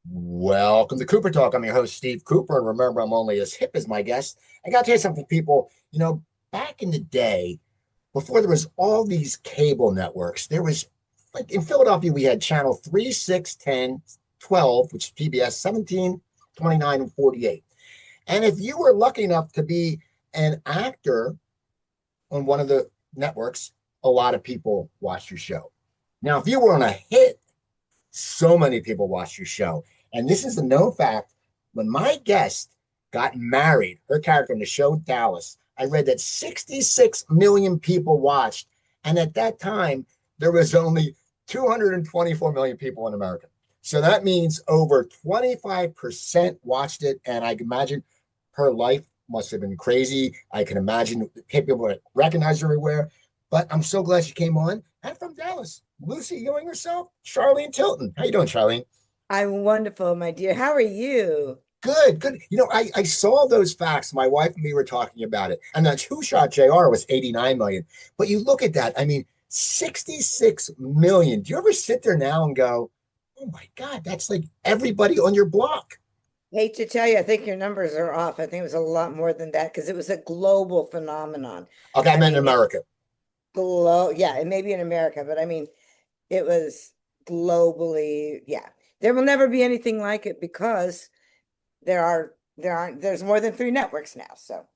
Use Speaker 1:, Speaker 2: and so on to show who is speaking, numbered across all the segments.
Speaker 1: Welcome to Cooper Talk. I'm your host, Steve Cooper, and remember, I'm only as hip as my guest. I got to tell you something, people. Back in the day, before there was all these cable networks, there was like in Philadelphia, we had channel 3, 6, 10, 12, which is PBS, 17, 29, and 48. And if you were lucky enough to be an actor on one of the networks, a lot of people watched your show. Now, if you were on a hit, so many people watched your show. And this is a known fact. When my guest got married, her character in the show Dallas, I read that 66 million people watched. And at that time, there was only 224 million people in America. So that means over 25% watched it. And I can imagine her life must have been crazy. I can imagine people recognize her everywhere. But I'm so glad she came on. And from Dallas, Lucy Ewing herself, Charlene Tilton. How you doing, Charlene?
Speaker 2: I'm wonderful, my dear. How are you?
Speaker 1: Good, good. I saw those facts. My wife and me were talking about it. And that's who shot JR was 89 million. But you look at that, I mean, 66 million. Do you ever sit there now and go, oh my God, that's like everybody on your block?
Speaker 2: Hate to tell you, I think your numbers are off. I think it was a lot more than that because it was a global phenomenon.
Speaker 1: Okay, I
Speaker 2: I
Speaker 1: meant in
Speaker 2: mean,
Speaker 1: America.
Speaker 2: yeah, it may be in America, but I mean, it was globally, yeah. There will never be anything like it because there's more than three networks now. So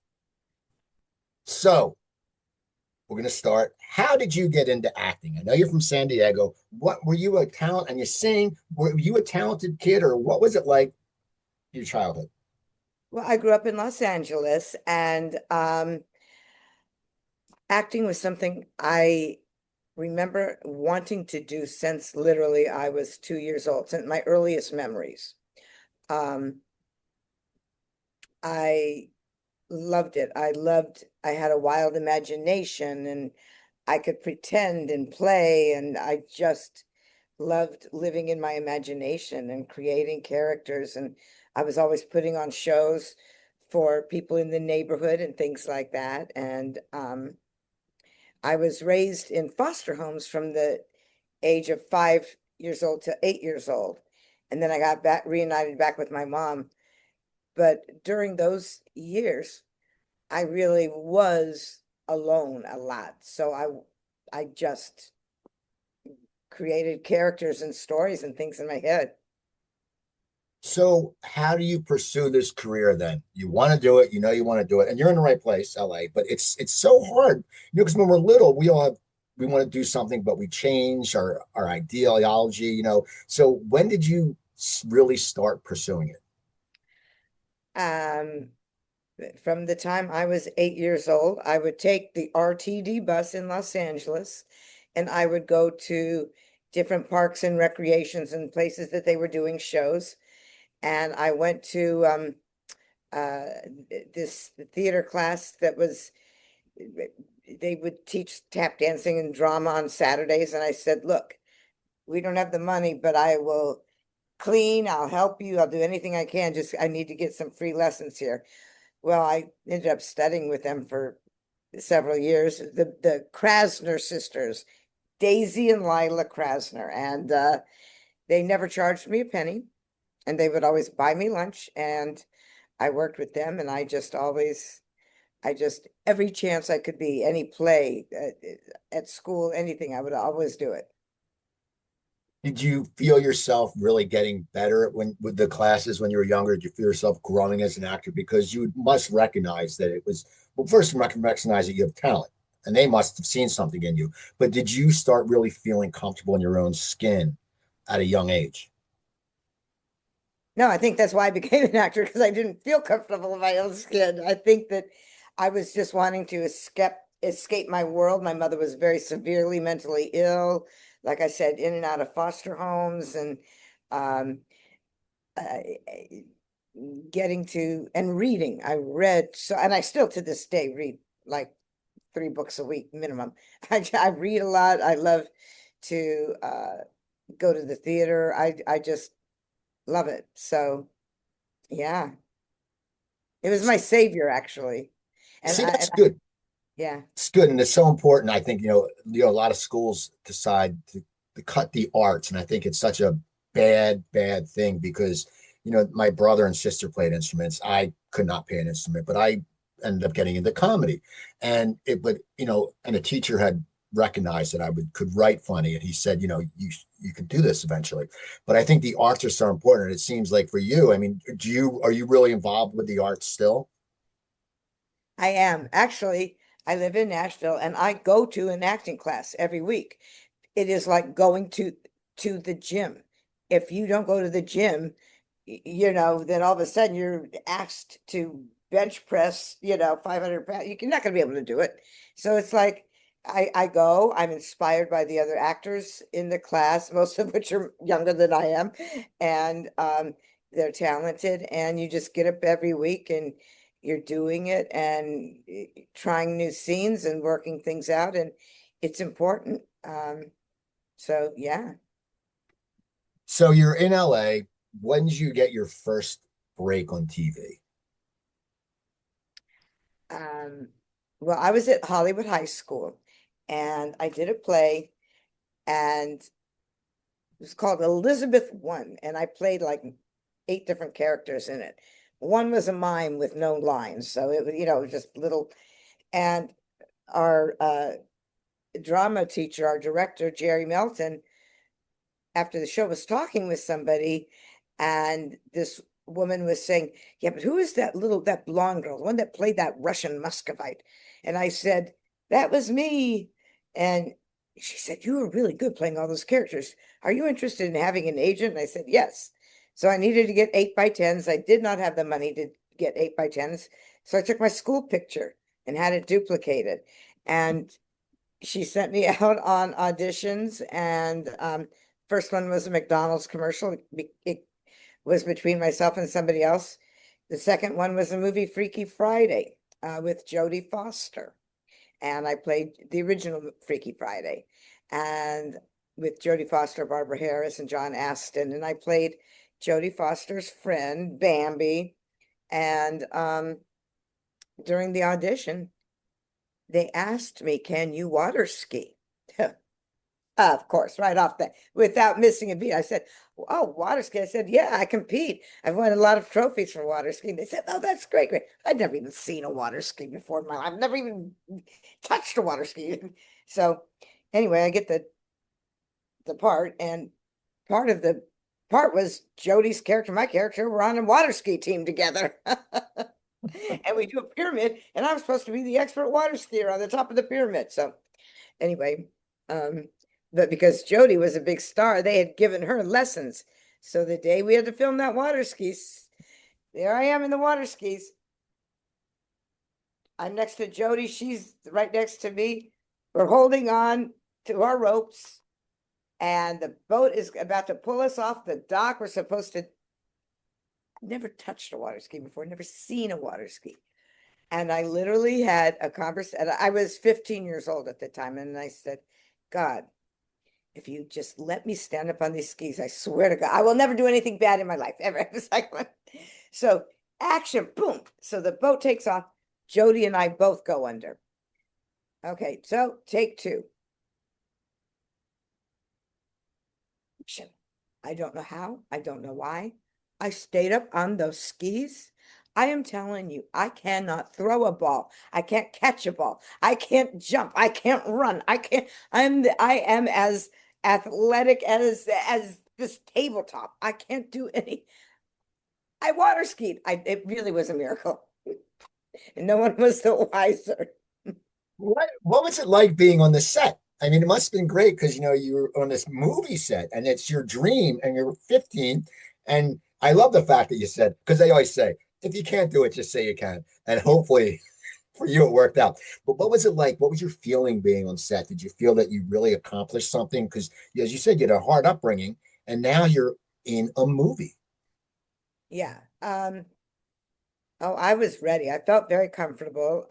Speaker 1: So we're going to start. How did you get into acting? I know you're from San Diego. What were you a talent and you sing? Were you a talented kid or what was it like your childhood?
Speaker 2: well, I grew up in Los Angeles and acting was something I remember wanting to do since literally I was 2 years old, since my earliest memories. Um, I loved it. I had a wild imagination and I could pretend and play, and I just loved living in my imagination and creating characters. And I was always putting on shows for people in the neighborhood and things like that. And I was raised in foster homes from the age of 5 years old to 8 years old. And then I got back reunited back with my mom. But during those years, I really was alone a lot. So I just created characters and stories and things in my head.
Speaker 1: So, how do you pursue this career then? You want to do it, you want to do it, and you're in the right place, LA, but it's so hard. Because when we're little, we want to do something, but we change our ideology. So when did you really start pursuing it?
Speaker 2: Um, from the time I was 8 years old, I would take the RTD bus in Los Angeles and I would go to different parks and recreations and places that they were doing shows. And I went to uh, this theater class that was, they would teach tap dancing and drama on Saturdays. And I said, look, we don't have the money, but I will clean, I'll help you, I'll do anything I can. Just I need to get some free lessons here. Well, I ended up studying with them for several years. The Krasner sisters, Daisy and Lila Krasner, and they never charged me a penny, and they would always buy me lunch. And I worked with them, and I just every chance I could be, any play at school, anything, I would always do it.
Speaker 1: Did you feel yourself really getting better when with the classes when you were younger? Did you feel yourself growing as an actor? Because you must recognize that it was, well, first you recognize that you have talent and they must have seen something in you. But did you start really feeling comfortable in your own skin at a young age?
Speaker 2: No, I think that's why I became an actor because I didn't feel comfortable in my own skin. I think that I was just wanting to escape my world. My mother was very severely mentally ill, like I said, in and out of foster homes, and um, I- getting to and reading. I read so, and I still to this day read like 3 books a week minimum. I read a lot. I love to go to the theater. I just love it. So yeah, it was my savior actually. And
Speaker 1: See, that's good.
Speaker 2: yeah,
Speaker 1: It's good, and it's so important. I think a lot of schools decide to cut the arts, and I think it's such a bad thing because, my brother and sister played instruments. I could not play an instrument, but I ended up getting into comedy. And and a teacher had recognized that I could write funny. And he said, you could do this eventually. But I think the arts are so important. And it seems like for you, I mean, are you really involved with the arts still?
Speaker 2: I am. Actually, I live in Nashville and I go to an acting class every week. It is like going to the gym. If you don't go to the gym, then all of a sudden you're asked to bench press, 500 pounds. You're not going to be able to do it. So it's like I go, I'm inspired by the other actors in the class, most of which are younger than I am, and they're talented. And you just get up every week and you're doing it and trying new scenes and working things out, and it's important. So yeah.
Speaker 1: So you're in LA. When did you get your first break on TV?
Speaker 2: Um, well, I was at Hollywood High School and I did a play, and it was called Elizabeth One, and I played like 8 different characters in it. One was a mime with no lines, so it was, just little. And our drama teacher, our director, Jerry Melton, after the show was talking with somebody, and this woman was saying, "Yeah, but who is that blonde girl, the one that played that Russian Muscovite?" And I said, "That was me." And she said, "You were really good playing all those characters. Are you interested in having an agent?" And I said, "Yes." So I needed to get 8x10s. I did not have the money to get 8x10s. So I took my school picture and had it duplicated. And she sent me out on auditions, and first one was a McDonald's commercial. It was between myself and somebody else. The second one was a movie, Freaky Friday, with Jodi Foster, and I played the original Freaky Friday, and with Jodi Foster, Barbara Harris, and John Aston, and I played Jodi Foster's friend Bambi. And during the audition, they asked me, "Can you water ski?" Of course, right off that, without missing a beat, I said, "Oh, water ski." I said, "Yeah, I compete. I've won a lot of trophies for water skiing." They said, "Oh, that's great, great." I'd never even seen a water ski before in my life. I've never even touched a water ski. So anyway, I get the part, and part of the part was Jodi's character, my character, were on a water ski team together. And we do a pyramid, and I'm supposed to be the expert water skier on the top of the pyramid. So anyway, um, but because Jodi was a big star, they had given her lessons. So the day we had to film that water skis, there I am in the water skis. I'm next to Jodi. She's right next to me. We're holding on to our ropes, and the boat is about to pull us off the dock. We're supposed to. I've never touched a water ski before, never seen a water ski. And I literally had a conversation. I was 15 years old at the time. And I said, "God, if you just let me stand up on these skis, I swear to God, I will never do anything bad in my life ever." It was like, so action, boom. So the boat takes off. Jodi and I both go under. Okay, so take two. Action. I don't know how. I don't know why. I stayed up on those skis. I am telling you, I cannot throw a ball. I can't catch a ball. I can't jump. I can't run. I am as athletic as this tabletop. I can't do any. I water skied. It really was a miracle. And no one was the wiser.
Speaker 1: What was it like being on the set? I mean, it must have been great because you were on this movie set and it's your dream and you're 15. And I love the fact that you said, because they always say, if you can't do it, just say you can. And hopefully for you it worked out. But what was it like? What was your feeling being on set? Did you feel that you really accomplished something? Because as you said, you had a hard upbringing and now you're in a movie.
Speaker 2: Yeah. Oh, I was ready. I felt very comfortable.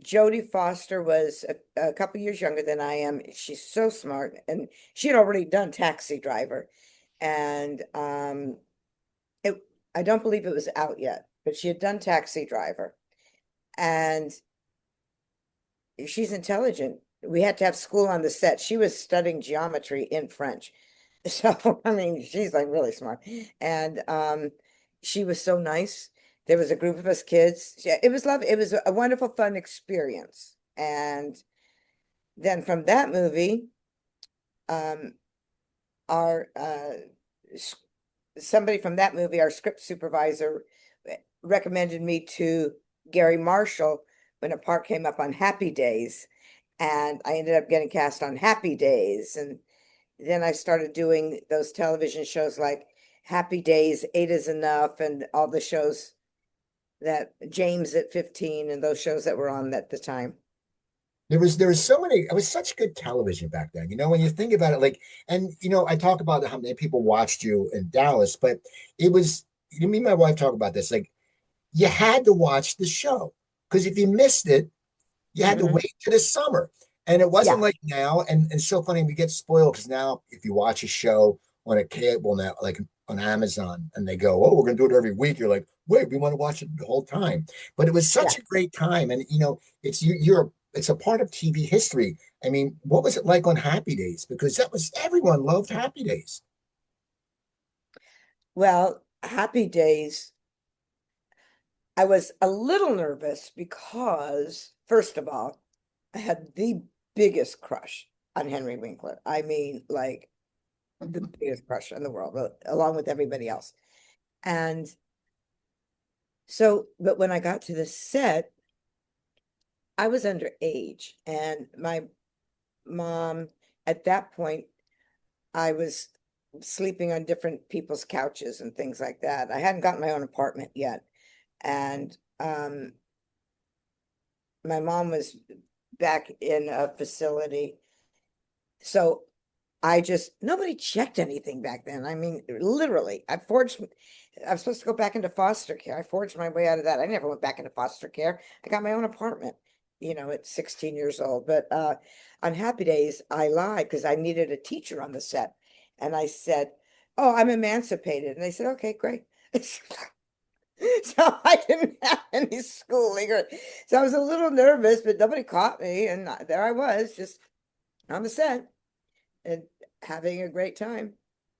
Speaker 2: Jodi Foster was a couple years younger than I am. She's so smart, and she had already done Taxi Driver, and it I don't believe it was out yet, but she had done Taxi Driver, and she's intelligent. We had to have school on the set. She was studying geometry in French, So, I mean, she's like really smart. And she was so nice. There was a group of us kids. It was lovely. It was a wonderful, fun experience. And then from that movie, um, our s- somebody from that movie, our script supervisor, recommended me to Gary Marshall when a part came up on Happy Days. And I ended up getting cast on Happy Days. And then I started doing those television shows like Happy Days, Eight is Enough, and all the shows that James at 15 and those shows that were on at the time.
Speaker 1: There was so many, it was such good television back then. When you think about it, like, and I talk about how many people watched you in Dallas, but it was, me and my wife talk about this, like, you had to watch the show because if you missed it, you had to
Speaker 2: Mhm.
Speaker 1: wait to the summer. And it wasn't
Speaker 2: Yeah,
Speaker 1: like now, and it's so funny, we get spoiled because now if you watch a show on a cable net, like on Amazon, and they go, "Oh, we're gonna do it every week," you're like, wait, we want to watch it the whole time. But it was
Speaker 2: yeah.
Speaker 1: such a great time. And it's a part of TV history. I mean, what was it like on Happy Days? Because that was everyone loved Happy Days.
Speaker 2: Well, Happy Days, I was a little nervous because, first of all, I had the biggest crush on Henry Winkler. I mean, like the biggest crush in the world, along with everybody else. And so, but when I got to the set, I was underage, and my mom, at that point, I was sleeping on different people's couches and things like that. I hadn't gotten my own apartment yet. And my mom was back in a facility. So I just, nobody checked anything back then. I mean, literally, I was supposed to go back into foster care. I forged my way out of that. I never went back into foster care. I got my own apartment, at 16 years old. But on Happy Days, I lied because I needed a teacher on the set. And I said, "Oh, I'm emancipated." And they said, "Okay, great." So I didn't have any schooling so I was a little nervous, but nobody caught me. And there I was, just on the set and having a great time.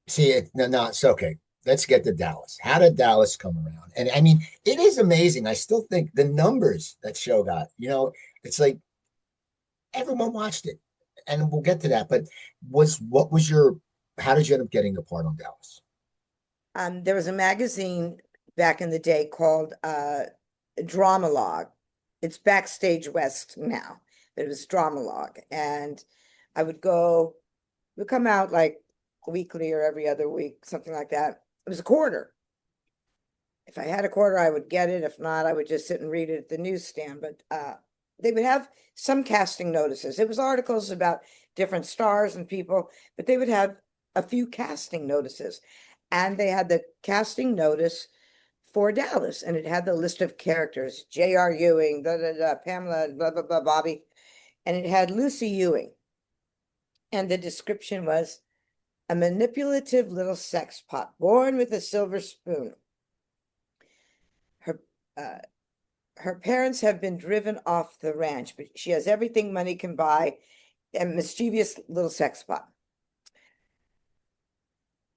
Speaker 1: See, no, it's okay. Let's get to Dallas. How did Dallas come around? And I mean, it is amazing. I still think the numbers that show got, it's like everyone watched it. And we'll get to that. But how did you end up getting the part on Dallas?
Speaker 2: There was a magazine back in the day called Dramalog. It's Backstage West now, but it was Dramalog. And I would come out like weekly or every other week, something like that. It was a quarter. If I had a quarter, I would get it. If not, I would just sit and read it at the newsstand. But they would have some casting notices. It was articles about different stars and people, but they would have a few casting notices. And they had the casting notice for Dallas, and it had the list of characters, J.R. Ewing, Pamela, blah, blah, blah, Bobby. And it had Lucy Ewing. And the description was a manipulative little sex pot born with a silver spoon. Her uh, her parents have been driven off the ranch, but she has everything money can buy, and mischievous little sex pot.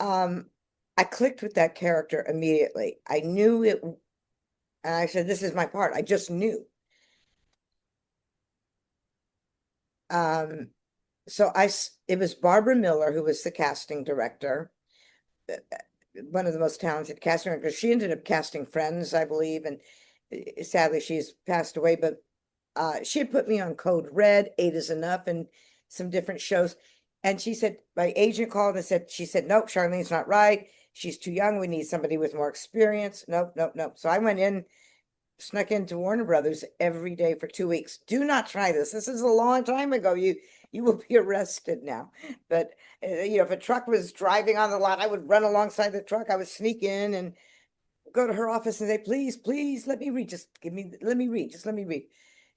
Speaker 2: Um, I clicked with that character immediately. I knew it, and I said, "This is my part." I just knew. Um, it was Barbara Miller who was the casting director, one of the most talented casting directors. She ended up casting Friends, I believe, and sadly she's passed away. But she had put me on Code Red, Eight is Enough, and some different shows. And she said, my agent called and said, she said, "Nope, Charlene's not right. She's too young. We need somebody with more experience." Nope, nope, nope. So I went in, snuck into Warner Brothers every day for 2 weeks. Do not try this. This is a long time ago. You will be arrested now. But if a truck was driving on the lot, I would run alongside the truck. I would sneak in and go to her office and say, "Please, please, let me read. Let me read. Just let me read."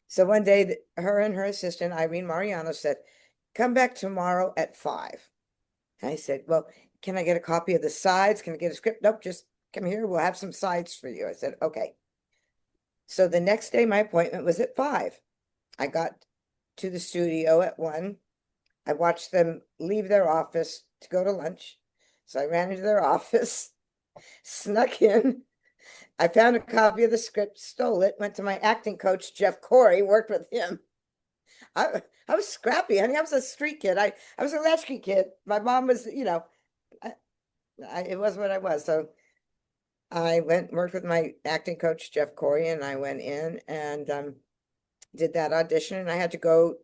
Speaker 2: So one day, her and her assistant, Irene Mariano, said, "Come back tomorrow at 5." And I said, "Well, can I get a copy of the sides? Can I get a script?" "Nope, just come here. We'll have some sides for you." I said, "Okay." So the next day, my appointment was at 5. I got to the studio at 1. I watched them leave their office, to go to lunch. So I ran into their office, snuck in. I found a copy of the script, stole it, went to my acting coach, Jeff Corey, worked with him. I was scrappy, honey. I was a street kid. I was a latchkey kid. My mom was, it was what I was. So I went and worked with my acting coach, Jeff Corey, and I went in and did that audition. And I had to go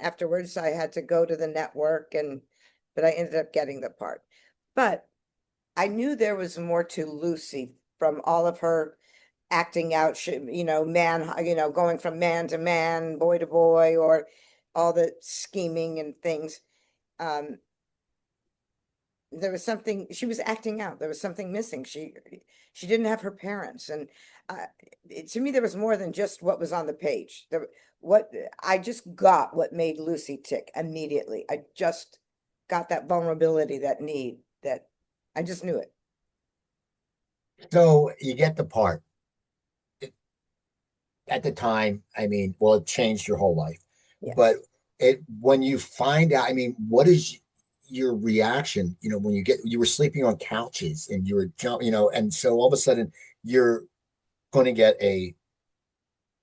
Speaker 2: afterwards. I had to go to the network, but I ended up getting the part. But I knew there was more to Lucy from all of her acting out, going from man to man, boy to boy, or all the scheming and things. There was something she was acting out. There was something missing. She didn't have her parents, and to me, there was more than just what was on the page. What I just got what made Lucy tick immediately. I just got that vulnerability, that need, that I just knew it.
Speaker 1: So you get the part. At the time, I mean, well, it changed your whole life.
Speaker 2: Yes.
Speaker 1: But when you find out, I mean, what is your reaction? When you were sleeping on couches and you were jumping, and so all of a sudden you're going to get a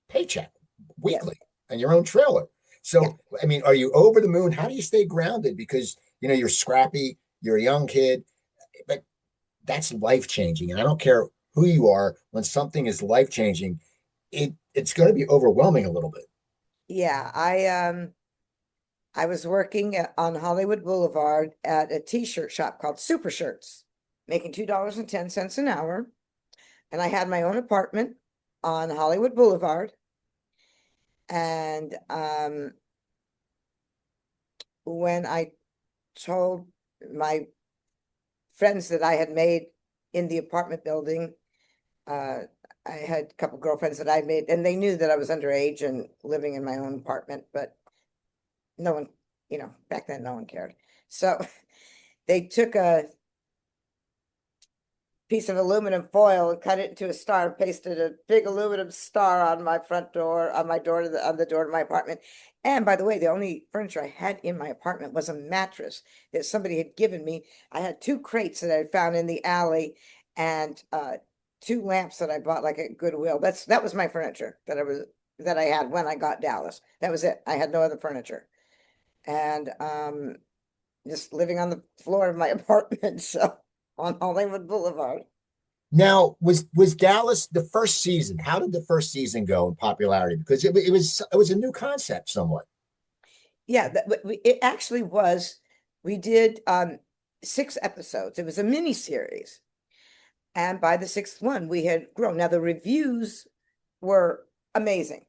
Speaker 1: paycheck weekly and your own trailer. So, yeah. I mean, are you over the moon? How do you stay grounded? Because, you're scrappy, you're a young kid, but that's life changing. And I don't care who you are, when something is life changing, it's going to be overwhelming a little bit.
Speaker 2: Yeah, I was working on Hollywood Boulevard at a t-shirt shop called Super Shirts, making $2.10 an hour. And I had my own apartment on Hollywood Boulevard. And when I told my friends that I had made in the apartment building, I had a couple girlfriends that I made, and they knew that I was underage and living in my own apartment, but no one, back then no one cared. So they took a piece of aluminum foil and cut it into a star and pasted a big aluminum star on my front door, on my door on the door to my apartment. And by the way, the only furniture I had in my apartment was a mattress that somebody had given me. I had 2 crates that I found in the alley and 2 lamps that I bought like at Goodwill. That was my furniture that I had when I got Dallas. That was it. I had no other furniture. And just living on the floor of my apartment, so on Hollywood Boulevard.
Speaker 1: Now, was Dallas the first season? How did the first season go in popularity? Because it was a new concept somewhat.
Speaker 2: Yeah, it actually was. We did 6 episodes. It was a mini series. And by the 6th one, we had grown. Now, the reviews were amazing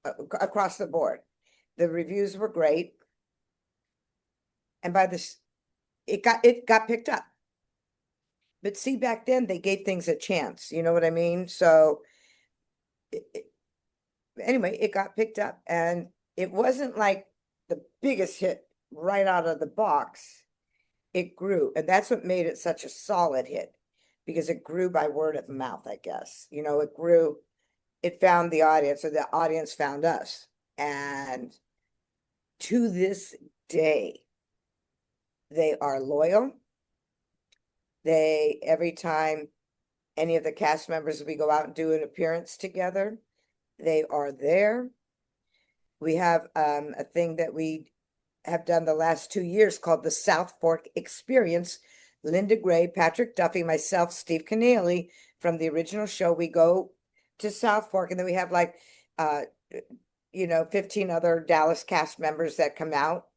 Speaker 2: across the board. The reviews were great. And by this, it got picked up. But see, back then, they gave things a chance. You know what I mean? So anyway, it got picked up. And it wasn't like the biggest hit right out of the box. It grew. And that's what made it such a solid hit. Because it grew by word of mouth, I guess. It grew, it found the audience, or the audience found us. And to this day, they are loyal. Every time any of the cast members, we go out and do an appearance together, they are there. We have a thing that we have done the last 2 years called the South Fork Experience. Linda Gray, Patrick Duffy, myself, Steve Keneally from the original show. We go to South Fork, and then we have 15 other Dallas cast members that come out,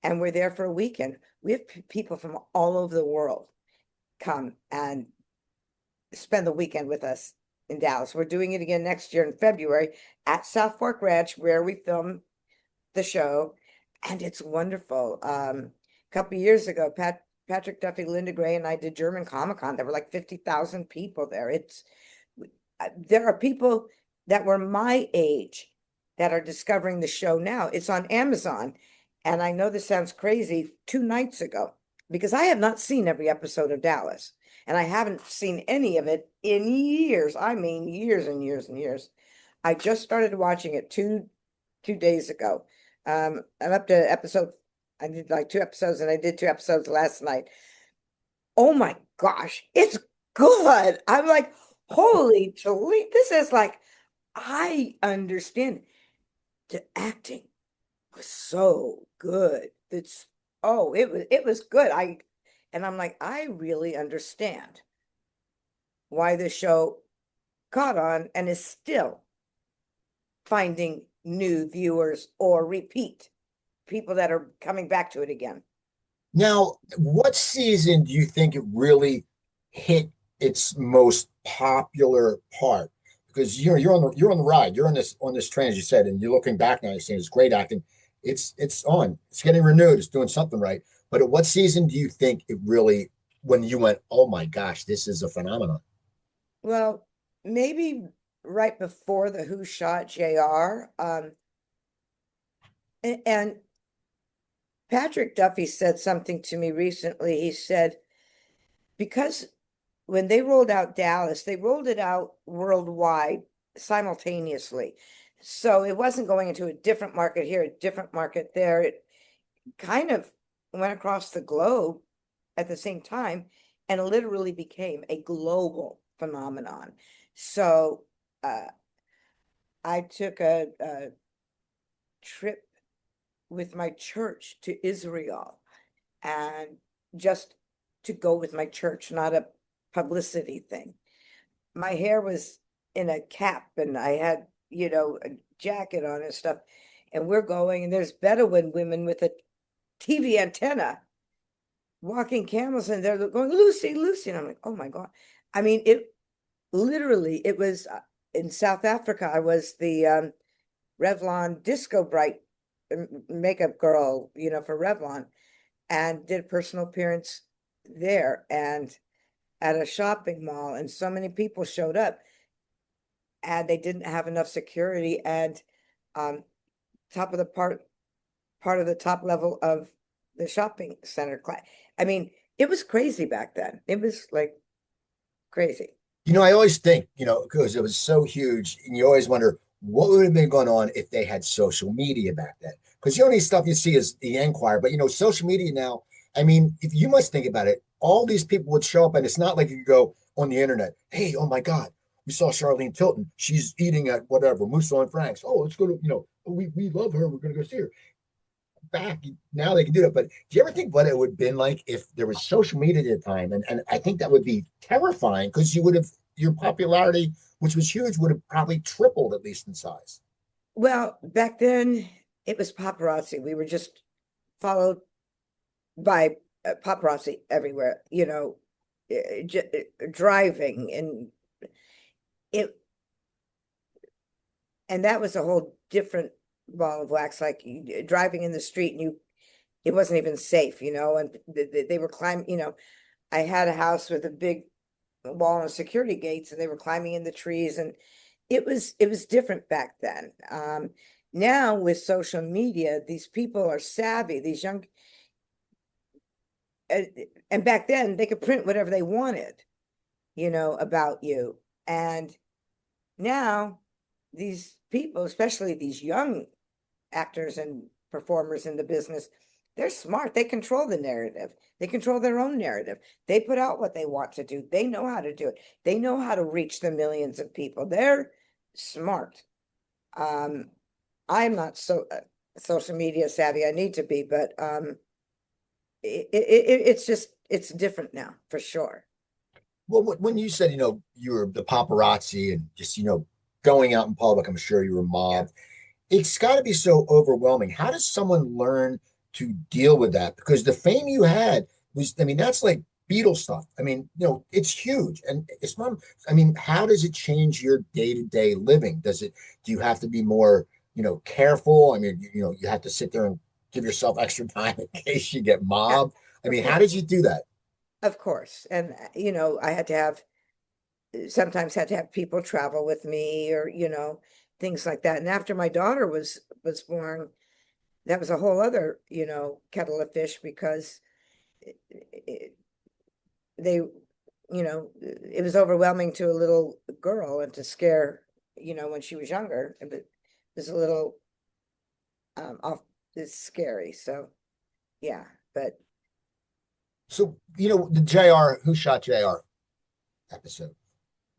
Speaker 2: and we're there for a weekend. We have people from all over the world come and spend the weekend with us in Dallas. We're doing it again next year in February at South Fork Ranch, where we film the show, and it's wonderful. A couple of years ago, Patrick Duffy, Linda Gray, and I did German Comic-Con. There were like 50,000 people there. There are people that were my age that are discovering the show now. It's on Amazon. And I know this sounds crazy, 2 nights ago, because I have not seen every episode of Dallas. And I haven't seen any of it in years. I mean, years and years and years. I just started watching it two days ago. I'm up to episode I did like 2 episodes, and I did 2 episodes last night. Oh my gosh, it's good. I'm like, holy Toledo, this is like, I understand. The acting was so good. It was good. And I'm like, I really understand why the show caught on and is still finding new viewers or repeat people that are coming back to it again.
Speaker 1: Now, what season do you think it really hit its most popular part? Because you're on the ride, you're on this train, as you said, and you're looking back now, you're saying it's great acting. It's on, it's getting renewed, it's doing something right. But at what season do you think it really, when you went, oh my gosh, this is a phenomenon?
Speaker 2: Well, maybe right before the Who Shot JR. And Patrick Duffy said something to me recently. He said, because when they rolled out Dallas, they rolled it out worldwide simultaneously. So it wasn't going into a different market here, a different market there. It kind of went across the globe at the same time and literally became a global phenomenon. So I took a trip with my church to Israel, and just to go with my church, not a publicity thing. My hair was in a cap, and I had, a jacket on and stuff. And we're going, and there's Bedouin women with a TV antenna walking camels, and they're going, Lucy, Lucy. And I'm like, oh my God. I mean, it was in South Africa. I was the Revlon Disco Bright makeup girl, for Revlon, and did a personal appearance there and at a shopping mall. And so many people showed up, and they didn't have enough security. And um, top of the part of the top level of the shopping center class. I mean, it was crazy back then. It was like crazy.
Speaker 1: I always think, because it was so huge, and you always wonder what would have been going on if they had social media back then. Because the only stuff you see is the Enquirer, but social media now. I mean, if you must think about it, all these people would show up, and it's not like you could go on the internet. Hey, oh my God, we saw Charlene Tilton. She's eating at whatever Musso and Frank's. Oh, let's go to we love her. We're going to go see her. Back now they can do that. But do you ever think what it would have been like if there was social media at the time? And I think that would be terrifying because you would have your popularity, which was huge, would have probably tripled at least in size.
Speaker 2: Well, back then it was paparazzi. We were just followed by paparazzi everywhere, driving, it and that was a whole different ball of wax. Like driving in the street, and it wasn't even safe, and they were climbing. I had a house with a big wall and security gates, and they were climbing in the trees, and it was different back then. Now with social media, these people are savvy. These young and back then they could print whatever they wanted, about you. And now these people, especially these young actors and performers in the business, they're smart. They control the narrative. They control their own narrative. They put out what they want to do. They know how to do it. They know how to reach the millions of people. They're smart. I'm not so social media savvy. I need to be, but it's different now for sure.
Speaker 1: Well, when you said, you were the paparazzi and just, going out in public, I'm sure you were
Speaker 2: Yeah.
Speaker 1: mobbed. It's got to be so overwhelming. How does someone learn to deal with that? Because the fame you had was, I mean, that's like Beatles stuff. I mean, it's huge. And it's not, I mean, how does it change your day-to-day living? Do you have to be more, careful? I mean, you have to sit there and give yourself extra time in case you get
Speaker 2: Yeah,
Speaker 1: mobbed. I
Speaker 2: of
Speaker 1: mean, how
Speaker 2: course.
Speaker 1: did you do that?
Speaker 2: Of course. And I had to have sometimes had to have people travel with me, or things like that. And after my daughter was born, that was a whole other kettle of fish, because it, they it was overwhelming to a little girl, and to scare when she was younger. It was a little off, it's scary. So Yeah, but
Speaker 1: So, the JR, Who Shot JR episode.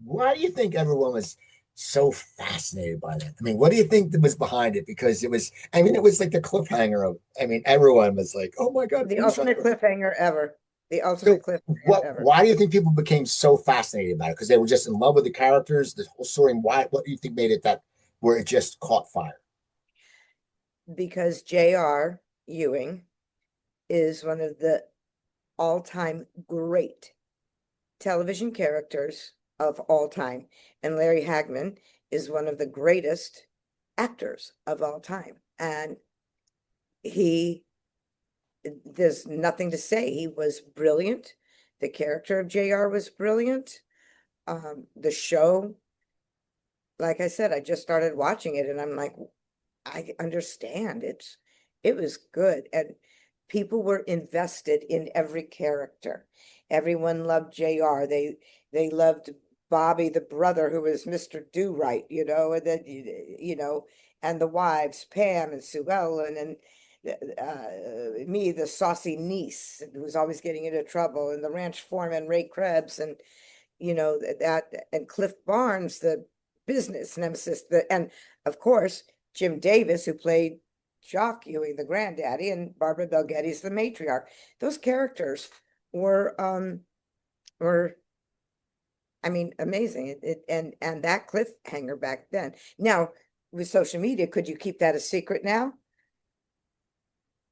Speaker 1: Why do you think everyone was so fascinated by that? I mean, what do you think that was behind it? Because it was like the cliffhanger of, everyone was like, oh my God,
Speaker 2: the
Speaker 1: who shot
Speaker 2: ultimate
Speaker 1: JR?
Speaker 2: cliffhanger ever. The ultimate
Speaker 1: So,
Speaker 2: cliffhanger ever.
Speaker 1: why do you think people became so fascinated about it? Because they were just in love with the characters, the whole story. And what do you think made it that, where it just caught fire?
Speaker 2: Because J.R. Ewing is one of the all-time great television characters of all time. And Larry Hagman is one of the greatest actors of all time. And he, there's nothing to say. He was brilliant. The character of JR was brilliant. The show, like I said, I just started watching it and I'm like, I understand. It was good. And people were invested in every character. Everyone loved JR. They loved Bobby, the brother, who was Mr. Do Right, and then and the wives, Pam and Sue Ellen, and me, the saucy niece, who was always getting into trouble, and the ranch foreman, Ray Krebs, and that, and Cliff Barnes, the business nemesis, and of course Jim Davis, who played Jock Ewing, the granddaddy, and Barbara Bel Geddes, the matriarch. Those characters were were amazing. And that cliffhanger back then. Now with social media, could you keep that a secret now?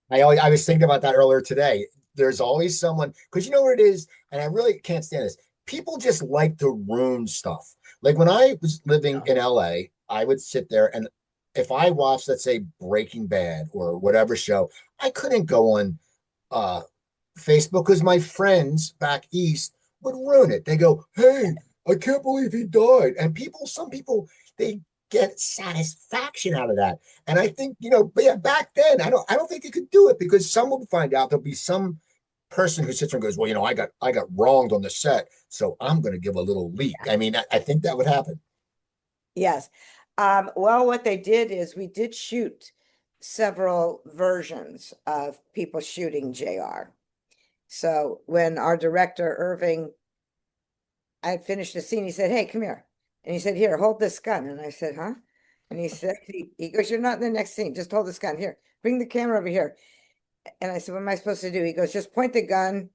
Speaker 1: I was thinking about that earlier today. There's always someone, because you know what it is, and I really can't stand this. People just like to ruin stuff. Like when I was living
Speaker 2: No.
Speaker 1: in LA, I would sit there and if I watched, let's say, Breaking Bad or whatever show, I couldn't go on uh Facebook because my friends back east would ruin it. They go, "Hey, I can't believe he died." And some people, they get satisfaction out of that. And I think, but yeah, back then, I don't think they could do it because someone would find out. There'll be some person who sits there and goes, "Well, I got wronged on the set, so I'm going to give a little leak." I think that would happen.
Speaker 2: Yes. Well, what they did is we did shoot several versions of people shooting JR. So when our director, Irving, I had finished the scene, he said, "Hey, come here." And he said, "Here, hold this gun." And I said, "Huh?" And he said, he goes, "You're not in the next scene. Just hold this gun. Here, bring the camera over here." And I said, "What am I supposed to do?" He goes, "Just point the gun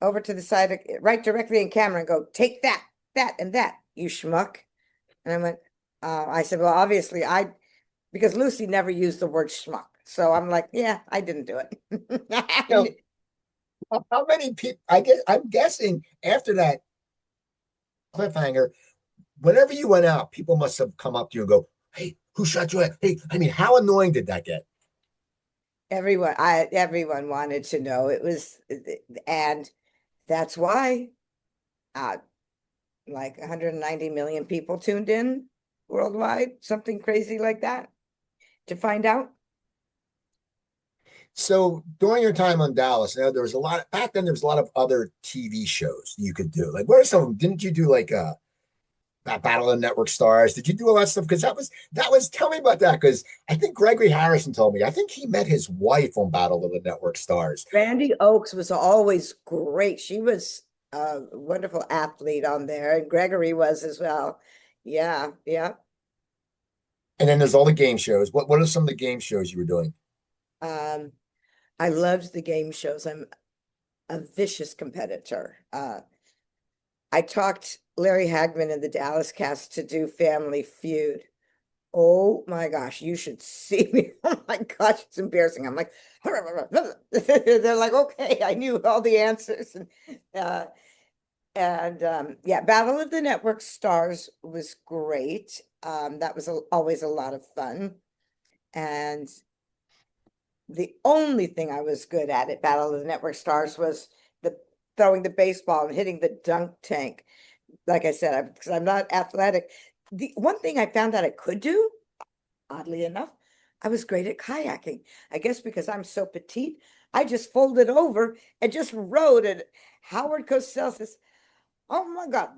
Speaker 2: over to the side, right directly in camera and go, 'Take that, that, and that, you schmuck.'" And I said, "Well, obviously because Lucy never used the word schmuck. So I'm like, yeah, I didn't do
Speaker 1: You know,
Speaker 2: it."
Speaker 1: how many people? I'm guessing after that cliffhanger, whenever you went out, people must have come up to you and go, "Hey, who shot you?" Hey, how annoying did that get?
Speaker 2: Everyone wanted to know. And that's why uh, like 190 million people tuned in worldwide, something crazy like that, to find out.
Speaker 1: So during your time on Dallas, there was a lot back then. There was a lot of other TV shows you could do. Like, what are some of them? Didn't you do like that Battle of the Network Stars? Did you do all that stuff? Because that was. Tell me about that. Because I think Gregory Harrison told me. I think he met his wife on Battle of the Network Stars.
Speaker 2: Randy Oakes was always great. She was a wonderful athlete on there, and Gregory was as well. Yeah, yeah.
Speaker 1: And then there's all the game shows. What are some of the game shows you were doing?
Speaker 2: Um, I loved the game shows. I'm a vicious competitor. I talked Larry Hagman in the Dallas cast to do Family Feud. Oh my gosh, you should see me. Oh my gosh, it's embarrassing. I'm like, they're like, okay, I knew all the answers. Uh, and yeah, Battle of the Network Stars was great. That was always a lot of fun. And the only thing I was good at Battle of the Network Stars was the throwing the baseball and hitting the dunk tank. Like I said, because I'm not athletic. The one thing I found out I could do, oddly enough, I was great at kayaking. I guess because I'm so petite, I just folded over and just rode it. Howard Cosell says, "Oh my God,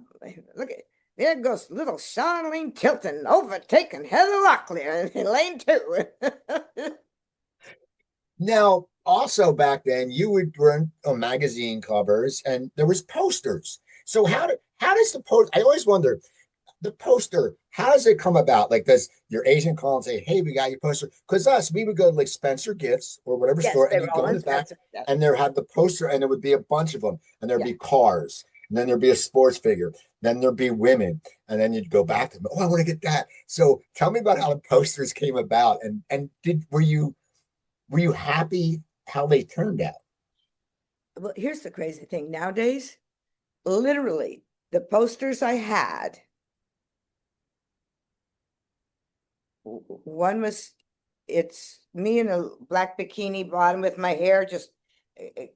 Speaker 2: look at there goes little Charlene Tilton overtaking Heather Locklear in lane two."
Speaker 1: Now, also back then you would run on magazine covers and there was posters. So how does the post? I always wonder the poster. How does it come about? Like, does your agent call and say, "Hey, we got your poster"? Because we would go to like Spencer Gifts or whatever
Speaker 2: Yes,
Speaker 1: store,
Speaker 2: they
Speaker 1: and
Speaker 2: were
Speaker 1: you'd
Speaker 2: all
Speaker 1: go in the back,
Speaker 2: expensive. Yeah,
Speaker 1: and there had the poster, and there would be a bunch of them, and there'd
Speaker 2: yeah.
Speaker 1: be cars, and then there'd be a sports figure, then there'd be women, and then you'd go back to them. Oh, I want to get that. So tell me about how the posters came about, and did were you happy how they turned out?
Speaker 2: Well, here's the crazy thing. Nowadays, literally, the posters I had, one was it's me in a black bikini bottom with my hair just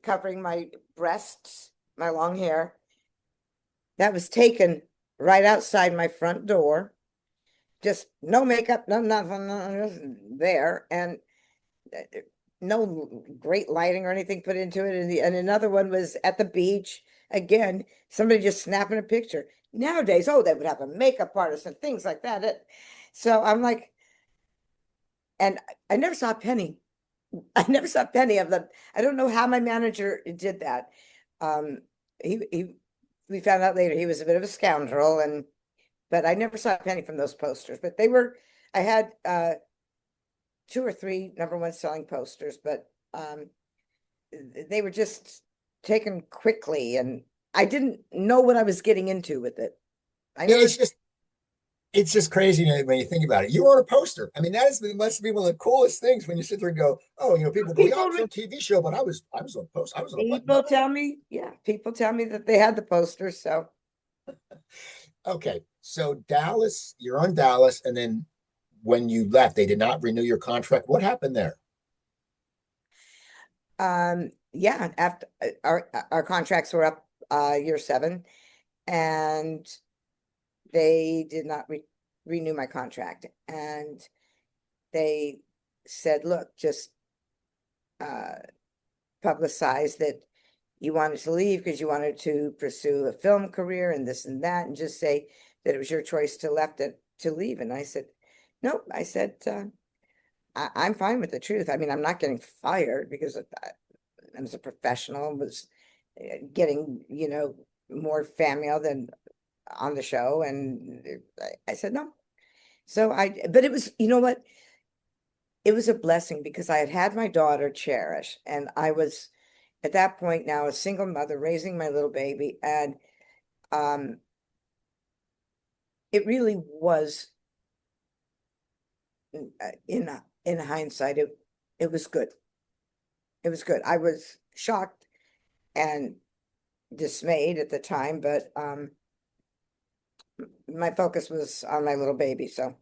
Speaker 2: covering my breasts, my long hair. That was taken right outside my front door. Just no makeup, no nothing, just there, and no great lighting or anything put into it. And another one was at the beach. Again, somebody just snapping a picture. Nowadays, oh, they would have a makeup artist and things like that. So I'm like, and I never saw a penny. I never saw a penny of them. I don't know how my manager did that. Um, he we found out later he was a bit of a scoundrel, and but I never saw a penny from those posters. But they were, I had two or three number one selling posters, but they were just taken quickly, and I didn't know what I was getting into with it. I
Speaker 1: Yeah,
Speaker 2: never.
Speaker 1: it's just crazy when you think about it. You were on a poster. I mean, must be one of the coolest things when you sit there and go, "Oh, people go, yeah, I
Speaker 2: People
Speaker 1: was on a TV show, but I was on post, I was on a what? No,
Speaker 2: people tell me, yeah, people tell me that they had the posters. So
Speaker 1: okay, so Dallas, you're on Dallas, and then when you left, they did not renew your contract. What happened there?
Speaker 2: yeah, after our contracts were up year seven, and they did not renew my contract, and they said, look, just uh publicize that you wanted to leave because you wanted to pursue a film career and this and that, and just say that it was your choice to leave. And I said, nope. I said, I'm fine with the truth. I mean, I'm not getting fired because I was a professional, was getting, more fan mail than on the show. And I said, no. But it was, you know what? It was a blessing because I had had my daughter Cherish, and I was at that point now a single mother raising my little baby. And um, it really was, in hindsight, it was good. It was good. I was shocked and dismayed at the time, but my focus was on my little baby. So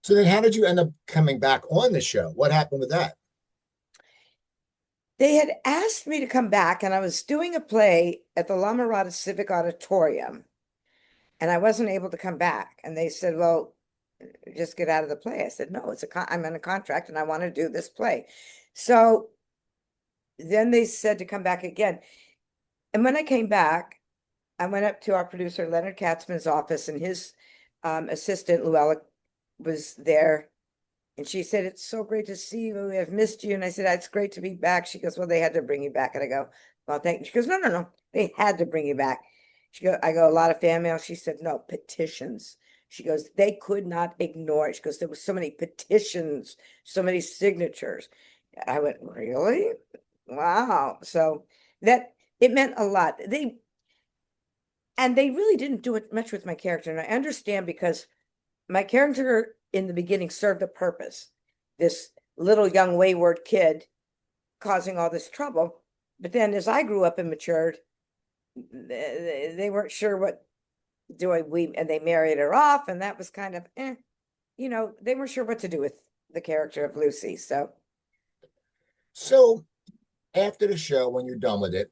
Speaker 1: So then, how did you end up coming back on the show? What happened with that?
Speaker 2: they had asked me to come back, and I was doing a play at the La Mirada Civic Auditorium, and I wasn't able to come back. And they said, well, just get out of the play. I said, no, I'm in a contract and I want to do this play. So then they said to come back again. And when I came back, I went up to our producer, Leonard Katzman's office, and his assistant, Luella, was there. And she said, it's so great to see you. We have missed you. And I said, it's great to be back. She goes, well, they had to bring you back. And I go, well, thank you. She goes, no, no, no. They had to bring you back. I go, a lot of fan mail. She said, no, petitions. She goes, they could not ignore it. She goes, there were so many petitions, so many signatures. I went, really? Wow. So that it meant a lot. They really didn't do it much with my character. And I understand because my character in the beginning served a purpose. This little young wayward kid causing all this trouble. But then as I grew up and matured, they weren't sure what and they married her off, and that was kind of they weren't sure what to do with the character of Lucy.
Speaker 1: So after the show, when you're done with it,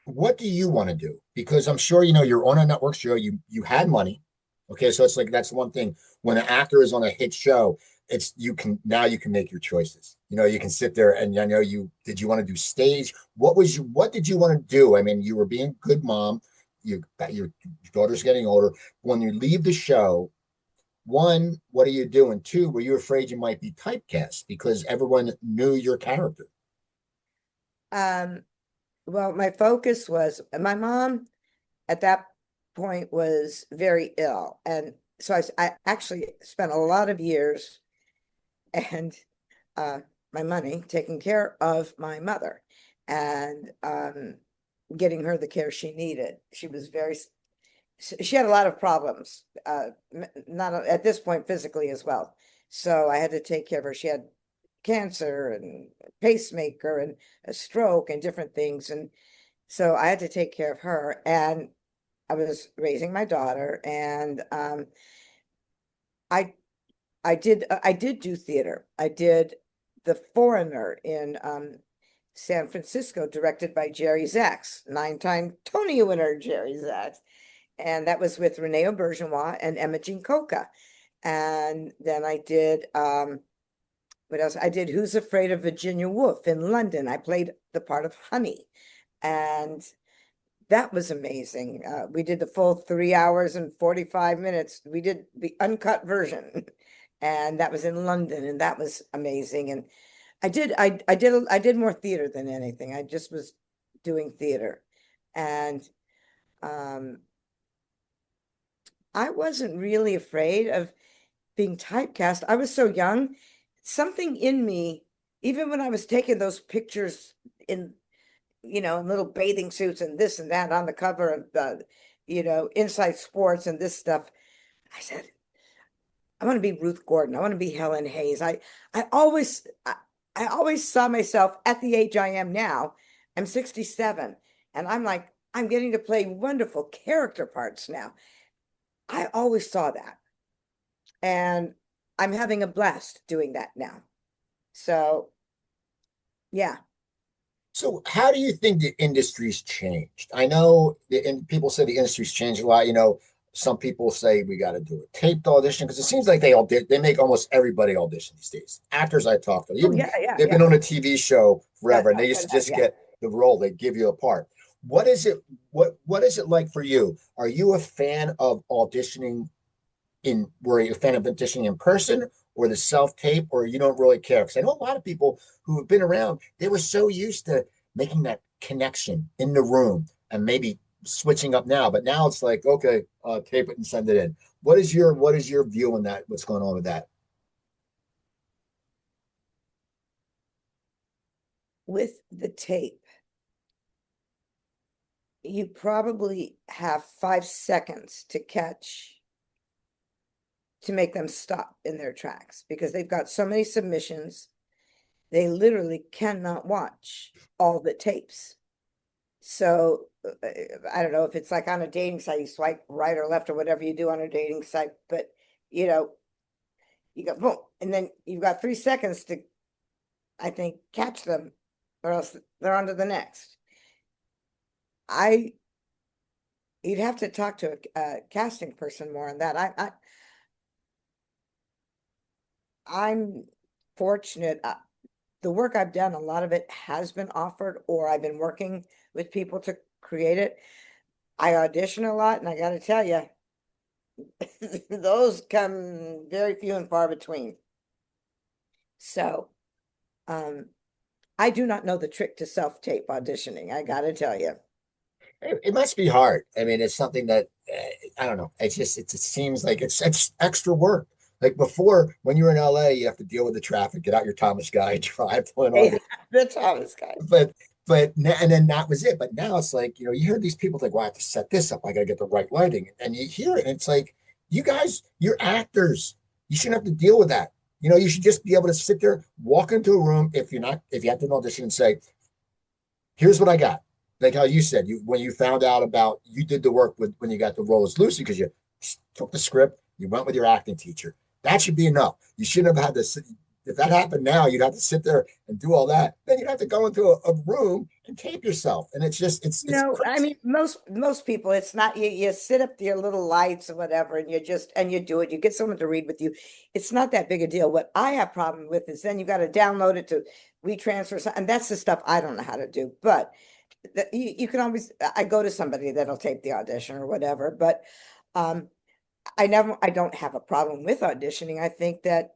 Speaker 1: what do you want to do? Because I'm sure you're on a network show. You had money, okay. So it's like that's one thing. When an actor is on a hit show, it's you can make your choices. You can sit there and did you want to do stage? What did you want to do? I mean, you were being a good mom. Your daughter's getting older. When you leave the show, one, what are you doing? Two, were you afraid you might be typecast because everyone knew your character?
Speaker 2: Um, well, my focus was my mom at that point was very ill. And so I actually spent a lot of years and uh, my money taking care of my mother and getting her the care she needed. She was she had a lot of problems, not at this point physically as well. So I had to take care of her. She had cancer and pacemaker and a stroke and different things. And so I had to take care of her. And I was raising my daughter, and I I did do theater. I did The Foreigner in San Francisco, directed by Jerry Zaks, 9-time Tony winner Jerry Zaks. And that was with Renee Auberjonois and Emma Jean Coca. And then I did what else? I did Who's Afraid of Virginia Woolf in London. I played the part of Honey. And that was amazing. We did the full 3 hours and 45 minutes. We did the uncut version, and that was in London, and that was amazing. And I did more theater than anything. I just was doing theater, and um, I wasn't really afraid of being typecast. I was so young. Something in me, even when I was taking those pictures in in little bathing suits and this and that on the cover of Inside Sports and this stuff. I said, I want to be Ruth Gordon. I want to be Helen Hayes. I always I always saw myself at the age I am now. I'm 67, and I'm like, I'm getting to play wonderful character parts now. I always saw that. And I'm having a blast doing that now. So yeah.
Speaker 1: So how do you think the industry's changed? I know and people say the industry's changed a lot. Some people say we got to do a taped audition because it seems like they make almost everybody audition these days. Actors I talk to,
Speaker 2: Oh
Speaker 1: even
Speaker 2: yeah, yeah,
Speaker 1: they've
Speaker 2: yeah.
Speaker 1: been on a TV show
Speaker 2: Yeah,
Speaker 1: forever, and they used to just
Speaker 2: yeah.
Speaker 1: get the role. They give you a part. What is it? What is it like for you? Are you a fan of auditioning were you a fan of auditioning in person or the self tape, or you don't really care? Because I know a lot of people who have been around, they were so used to making that connection in the room and maybe switching up now, but now it's like, okay, tape it and send it in. What is your view on that? What's going on with that?
Speaker 2: With the tape, you probably have 5 seconds to make them stop in their tracks because they've got so many submissions. They literally cannot watch all the tapes. So I don't know if it's like on a dating site, you swipe right or left or whatever you do on a dating site, but you know, you go boom, and then you've got 3 seconds to, I think, catch them, or else they're on to the next. I You'd have to talk to a casting person more on that. I'm fortunate. The work I've done, a lot of it has been offered, or I've been working with people to create it. I audition a lot, and I got to tell you, those come very few and far between. So, um, I do not know the trick to self-tape auditioning. I got to tell you.
Speaker 1: It must be hard. I mean, it's something that I don't know. It seems like it's extra work. Like before, when you were in LA, you have to deal with the traffic, get out your Thomas guy, drive to an
Speaker 2: Yeah,
Speaker 1: audition.
Speaker 2: the Thomas guy.
Speaker 1: And then that was it. But now it's like, you hear these people like, well, I have to set this up. I got to get the right lighting. And you hear it. And it's like, you guys, you're actors. You shouldn't have to deal with that. You should just be able to sit there, walk into a room if you have to an audition and say, here's what I got. Like how you said, when you found out about, you did the work when you got the role as Lucy because you took the script, you went with your acting teacher. That should be enough. You shouldn't have had to sit. If that happened now, you'd have to sit there and do all that. Then you'd have to go into a room and tape yourself. And it's just, it's
Speaker 2: No, I
Speaker 1: crazy.
Speaker 2: mean most people, it's not you sit up to your little lights or whatever, and you do it. You get someone to read with you. It's not that big a deal. What I have problem with is then you got to download it to retransfer, and that's the stuff I don't know how to do. But you can always I go to somebody that'll tape the audition or whatever. But um, I don't have a problem with auditioning. I think that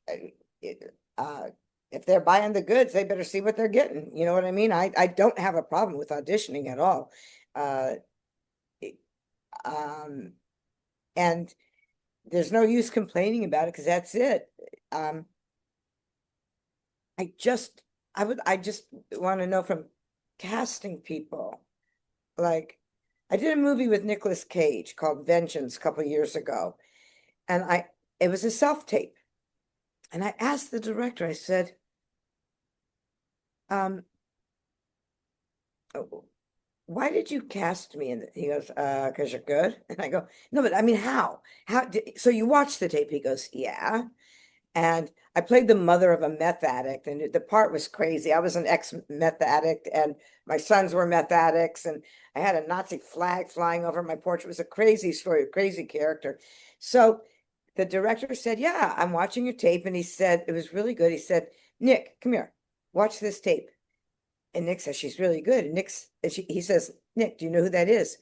Speaker 2: uh, it, uh, if they're buying the goods, they better see what they're getting. You know what I mean? I don't have a problem with auditioning at all. Uh, it- um, and there's no use complaining about it because that's it. Um, I just, I just want to know from casting people, like, I did a movie with Nicolas Cage called Vengeance a couple years ago, and it was a self-tape. And I asked the director, I said, um, "Oh, why did you cast me in it?" He goes, because you're good. And I go, no, but I mean, how? So you watched the tape? He goes, yeah. And I played the mother of a meth addict, and the part was crazy. I was an ex-meth addict, and my sons were meth addicts, and I had a Nazi flag flying over my porch. It was a crazy story, a crazy character. So the director said, yeah, I'm watching your tape. And he said, it was really good. He said, Nick, come here, watch this tape. And Nick says, she's really good. He says, Nick, do you know who that is?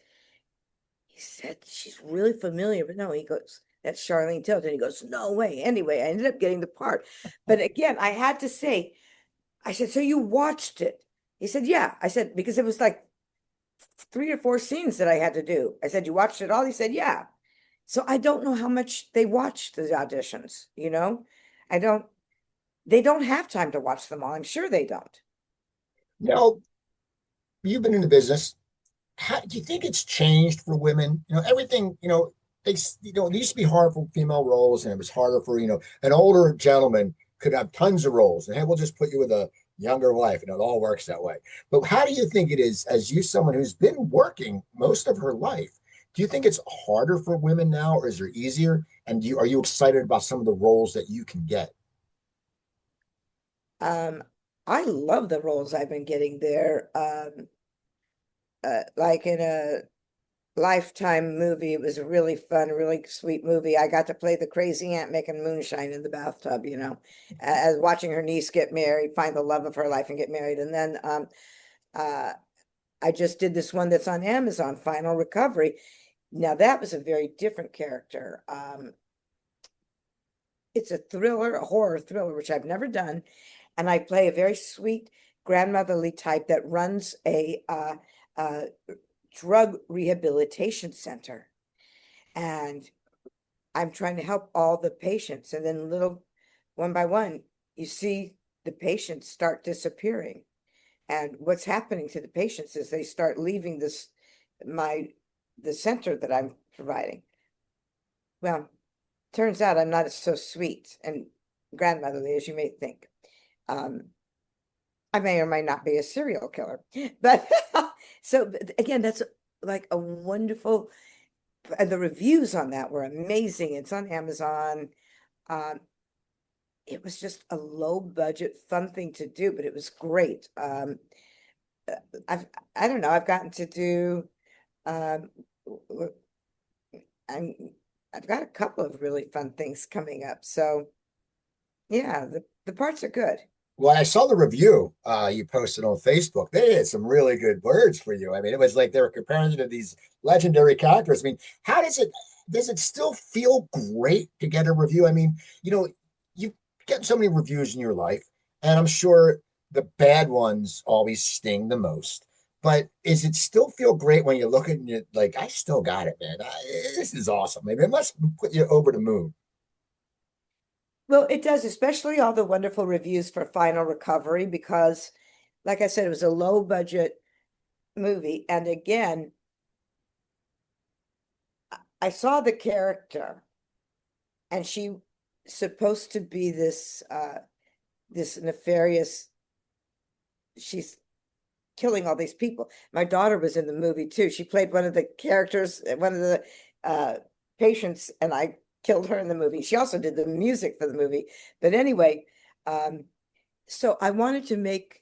Speaker 2: He said, she's really familiar, but no, he goes, that's Charlene Tilton. He goes, no way. Anyway, I ended up getting the part. But again, I had to say, I said, so you watched it? He said, yeah. I said, because it was like 3 or 4 scenes that I had to do. I said, you watched it all? He said, yeah. So I don't know how much they watched the auditions, you know? I don't, they don't have time to watch them all. I'm sure they don't.
Speaker 1: You know, you've been in the business. How do you think it's changed for women? Everything, it used to be hard for female roles, and it was harder for, an older gentleman could have tons of roles, and hey, we'll just put you with a younger wife, and it all works that way. But how do you think it is, as you, someone who's been working most of her life, do you think it's harder for women now, or is it easier? And are you excited about some of the roles that you can get?
Speaker 2: Um, I love the roles I've been getting there. Like in a Lifetime movie, it was a really fun, really sweet movie. I got to play the crazy aunt making moonshine in the bathtub, as watching her niece get married, find the love of her life and get married. And then uh, I just did this one that's on Amazon, Final Recovery. Now that was a very different character. It's a thriller, a horror thriller, which I've never done. And I play a very sweet grandmotherly type that runs a drug rehabilitation center. And I'm trying to help all the patients. And then little one by one, you see the patients start disappearing. And what's happening to the patients is they start leaving the center that I'm providing. Well, turns out I'm not so sweet and grandmotherly as you may think. Um, I may or may not be a serial killer, but so again, that's like a wonderful, and the reviews on that were amazing. It's on Amazon. Um, it was just a low budget, fun thing to do, but it was great. Uh, I don't know, I've gotten to do, um, I'm, I've got a couple of really fun things coming up. So yeah, the parts are good.
Speaker 1: Well, I saw the review you posted on Facebook. They had some really good words for you. I mean, it was like they were comparing you to these legendary characters. I mean, how does it still feel great to get a review? I mean, you've gotten so many reviews in your life, and I'm sure the bad ones always sting the most. But is it still feel great when you look at it and you're like, I still got it, man. This is awesome. Maybe it must put you over the moon.
Speaker 2: Well, it does, especially all the wonderful reviews for Final Recovery, because, like I said, it was a low budget movie. And again, I saw the character, and she supposed to be this nefarious, she's killing all these people. My daughter was in the movie too. She played one of the characters, one of the uh, patients, and I killed her in the movie. She also did the music for the movie. But anyway, um, so I wanted to make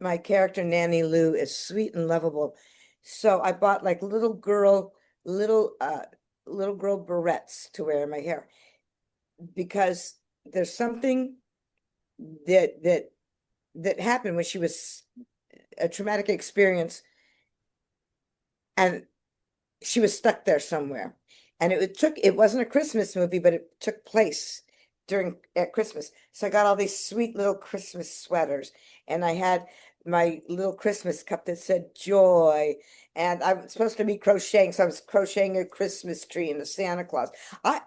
Speaker 2: my character Nanny Lou as sweet and lovable. So I bought like little little girl barrettes to wear in my hair, because there's something that that happened when she was a traumatic experience, and she was stuck there somewhere. And it wasn't a Christmas movie, but it took place at Christmas. So I got all these sweet little Christmas sweaters, and I had my little Christmas cup that said joy. And I was supposed to be crocheting, so I was crocheting a Christmas tree and a Santa Claus. I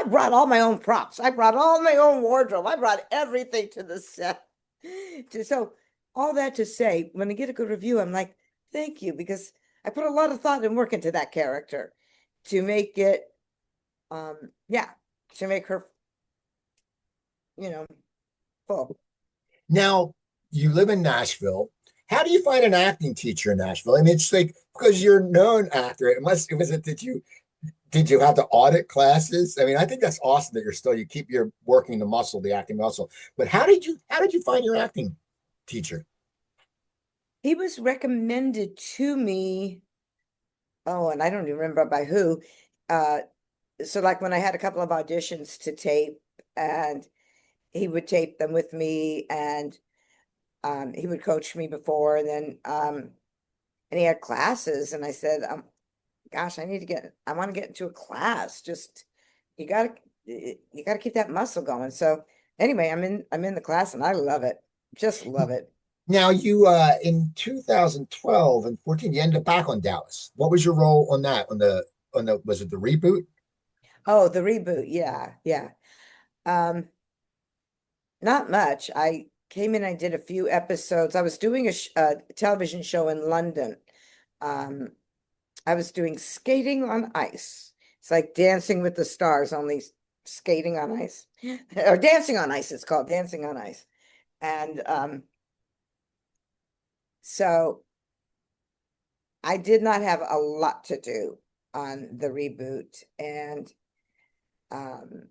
Speaker 2: brought all my own props. I brought all my own wardrobe. I brought everything to the set. So all that to say, when I get a good review, I'm like, thank you, because I put a lot of thought and work into that character to make it, yeah, to make her, full.
Speaker 1: Now, you live in Nashville. How do you find an acting teacher in Nashville? I mean, it's like because you're a known actor. It was it did you have to audit classes? I mean, I think that's awesome that you keep your working the muscle, the acting muscle. But how did you find your acting teacher?
Speaker 2: He was recommended to me. Oh, and I don't even remember by who. Uh, so like when I had a couple of auditions to tape, and he would tape them with me, and he would coach me before, and then and he had classes, and I said, gosh, I want to get into a class. Just you gotta you gotta keep that muscle going. So anyway, I'm in the class and I love it. Just love it.
Speaker 1: Now, you in 2012 and 14, you ended up back on Dallas. What was your role on that? On the was it the reboot?
Speaker 2: Oh, the reboot. Yeah, yeah. Um, Not much. I came in, I did a few episodes. I was doing a television show in London. Um, I was doing skating on ice. It's like Dancing with the Stars, only skating on ice. Or Dancing on Ice, it's called Dancing on Ice. And so I did not have a lot to do on the reboot. And um,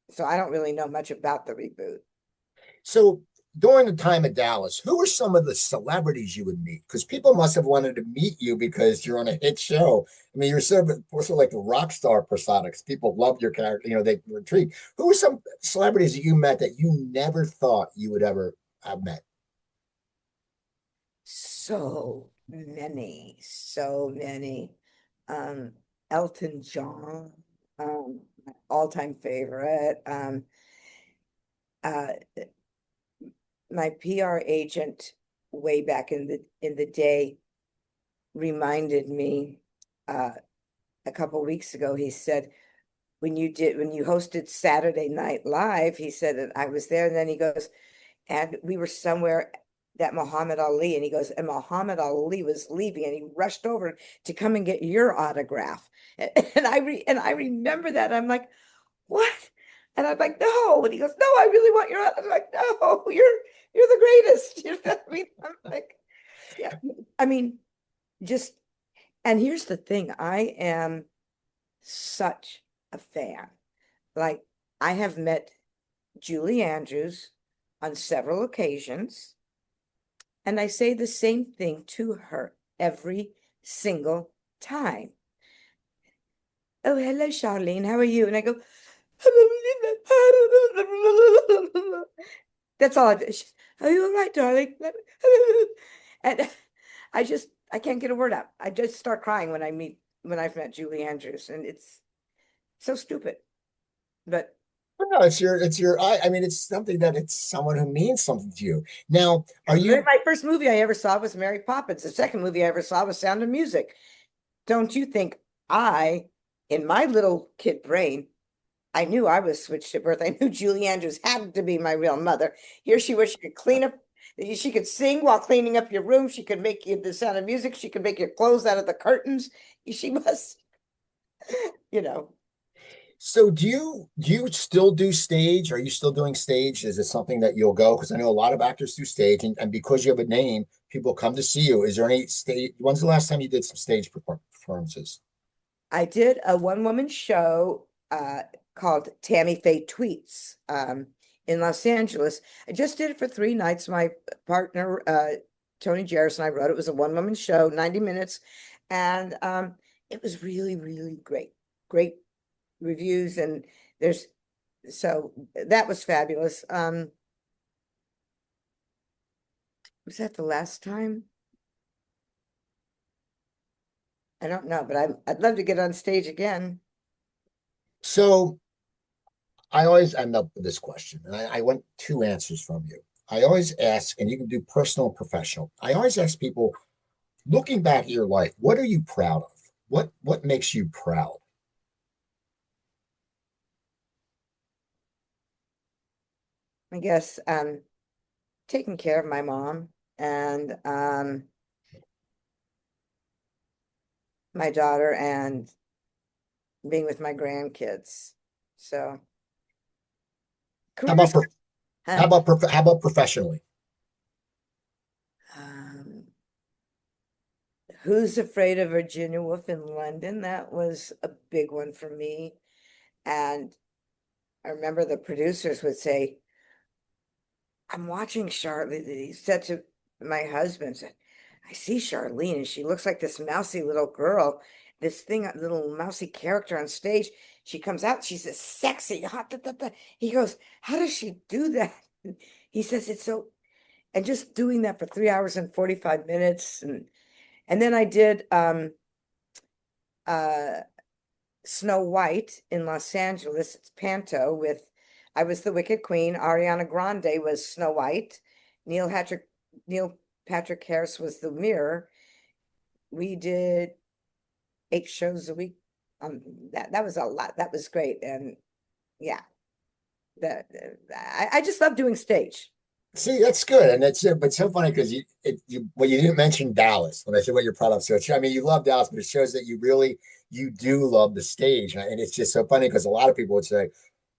Speaker 2: so I don't really know much about the reboot.
Speaker 1: So during the time at Dallas, who were some of the celebrities you would meet? Because people must have wanted to meet you because you're on a hit show. I mean, you're sort of like a rock star persona. People love your character. They were intrigued. Who were some celebrities that you met that you never thought you would ever have met?
Speaker 2: So many, so many. Um, Elton John, my all-time favorite. Uh, my PR agent way back in the day reminded me a couple weeks ago. He said, when you hosted Saturday Night Live, he said that I was there, and then he goes, and we were somewhere that Muhammad Ali, and he goes, and Muhammad Ali was leaving, and he rushed over to come and get your autograph. And I remember that. I'm like, what? And I'm like, no. And he goes, no, I really want your autograph. I'm like, no, you're the greatest. You know what I mean? I'm like, yeah. I mean, just, and here's the thing, I am such a fan. Like, I have met Julie Andrews on several occasions, and I say the same thing to her every single time. Oh, hello, Charlene. How are you? And I go, that's all I do. Are you all right, darling? And I can't get a word out. I just start crying when I've met Julie Andrews, and it's so stupid. But
Speaker 1: No, it's your. I mean, it's something that it's someone who means something to you. Now, are you?
Speaker 2: my first movie I ever saw was Mary Poppins. The second movie I ever saw was Sound of Music. Don't you think I, in my little kid brain, I knew I was switched at birth. I knew Julie Andrews had to be my real mother. Here she was. She could clean up. She could sing while cleaning up your room. She could make you the Sound of Music. She could make your clothes out of the curtains. She was, you know.
Speaker 1: So do you still do stage? Are you still doing stage? Is it something that you'll go? Because I know a lot of actors do stage, and because you have a name, people come to see you. Is there any stage? When's the last time you did some stage performances?
Speaker 2: I did a one-woman show called Tammy Faye Tweets in Los Angeles. I just did it for 3 nights. My partner, Tony Jarris, and I wrote it. It was a one-woman show, 90 minutes. And it was really, really great. Great reviews. And so that was fabulous. Was that the last time? I don't know, but I'd love to get on stage again.
Speaker 1: So I always end up with this question, and I want two answers from you. I always ask, and you can do personal and professional. I always ask people, looking back at your life, what are you proud of? What makes you proud?
Speaker 2: I guess taking care of my mom and my daughter and being with my grandkids. So
Speaker 1: How
Speaker 2: career,
Speaker 1: about how
Speaker 2: huh?
Speaker 1: about how about professionally?
Speaker 2: Um, Who's Afraid of Virginia Woolf in London? That was a big one for me. And I remember the producers would say, I'm watching Charlene. He said to my husband, said, I see Charlene, and she looks like this mousy little girl, this thing, a little mousy character on stage. She comes out, she's a sexy, hot. Da, da, da. He goes, how does she do that? He says it's so, and just doing that for 3 hours and 45 minutes. And then I did uh Snow White in Los Angeles. It's Panto with, I was the Wicked Queen. Ariana Grande was Snow White. Neil Patrick Harris was the Mirror. We did 8 shows a week. That was a lot. That was great. And yeah, that I just love doing stage.
Speaker 1: See, that's good, and it's but so funny because you didn't mention Dallas when I said what you're proud of. So I mean, you love Dallas, but it shows that you do love the stage, and it's just so funny because a lot of people would say,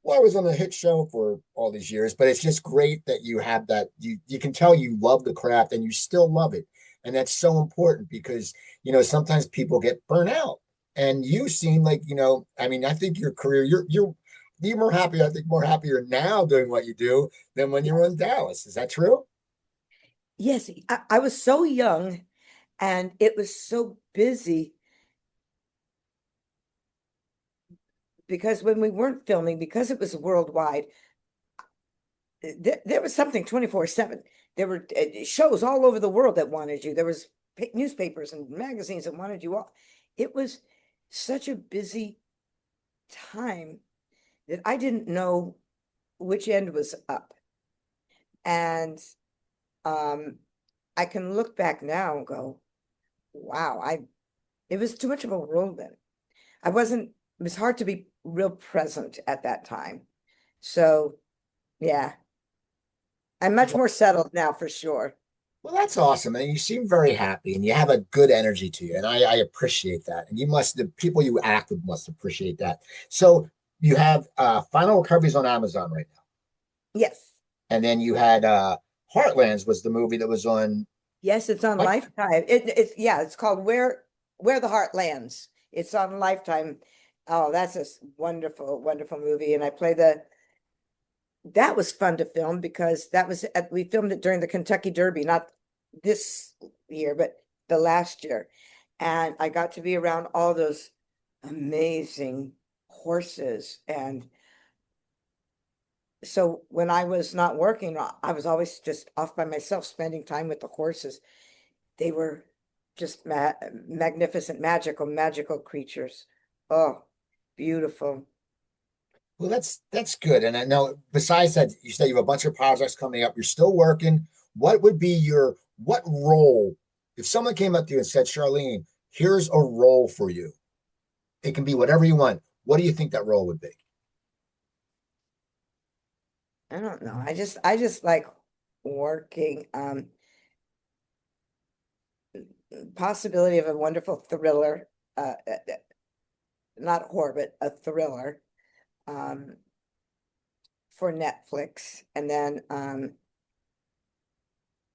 Speaker 1: "Well, I was on a hit show for all these years," but it's just great that you have that. You can tell you love the craft and you still love it, and that's so important because sometimes people get burnt out, and you seem like I mean, I think your career, you're more happy. I think more happier now doing what you do than when you were in Dallas. Is that true?
Speaker 2: Yes, I was so young and it was so busy because when we weren't filming, because it was worldwide, there was something 24/7. There were shows all over the world that wanted you. There was newspapers and magazines that wanted you all. It was such a busy time that I didn't know which end was up. And um, I can look back now and go, wow, it was too much of a whirlwind. I wasn't, it was hard to be real present at that time. So yeah, I'm much
Speaker 1: Well,
Speaker 2: more settled now for sure.
Speaker 1: well, that's awesome. And you seem very happy and you have a good energy to you. And I appreciate that. And the people you act with must appreciate that. So you have Final Recoveries on Amazon right now.
Speaker 2: Yes.
Speaker 1: And then you had Heartlands was the movie that was on
Speaker 2: Yes, it's on
Speaker 1: like
Speaker 2: Lifetime. It's yeah, it's called Where the Heart Lands. It's on Lifetime. Oh, that's a wonderful, wonderful movie. And I play the that was fun to film because we filmed it during the Kentucky Derby, not this year, but the last year. And I got to be around all those amazing horses. And so when I was not working, I was always just off by myself, spending time with the horses. They were just magnificent, magical creatures. Oh, beautiful.
Speaker 1: well, that's good. And I know besides that, you said you have a bunch of projects coming up. You're still working. What would be what role if someone came up to you and said, Charlene, here's a role for you. It can be whatever you want. What do you think that role would be?
Speaker 2: I don't know. I just like working. Possibility of a wonderful thriller, not horror, but a thriller, um, for Netflix, and then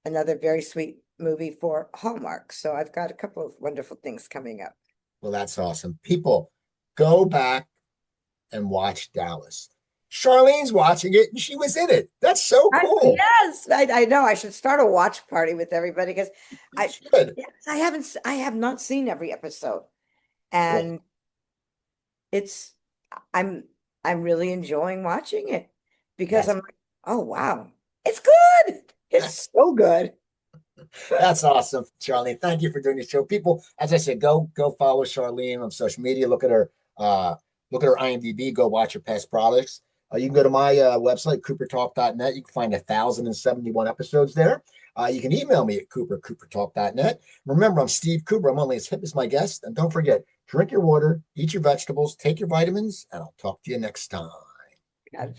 Speaker 2: another very sweet movie for Hallmark. So I've got a couple of wonderful things coming up.
Speaker 1: Well, that's awesome. People, go back and watch Dallas. Charlene's watching it and she was in it. That's so cool.
Speaker 2: Yes, I know. I should start a watch party with everybody because
Speaker 1: You
Speaker 2: I
Speaker 1: should.
Speaker 2: yes, I have not seen every episode,
Speaker 1: Well,
Speaker 2: and it's I'm I'm really enjoying watching it because
Speaker 1: that's
Speaker 2: I'm like, oh wow, it's good. It's so good.
Speaker 1: that's awesome, Charlene. Thank you for doing the show. People, as I said, go follow Charlene on social media. Look at her IMDb. Go watch her past products. You can go to my website, coopertalk.net. You can find 1,071 episodes there. You can email me at coopertalk.net. Remember, I'm Steve Cooper. I'm only as hip as my guest. And don't forget, drink your water, eat your vegetables, take your vitamins, and I'll talk to you next time.
Speaker 2: God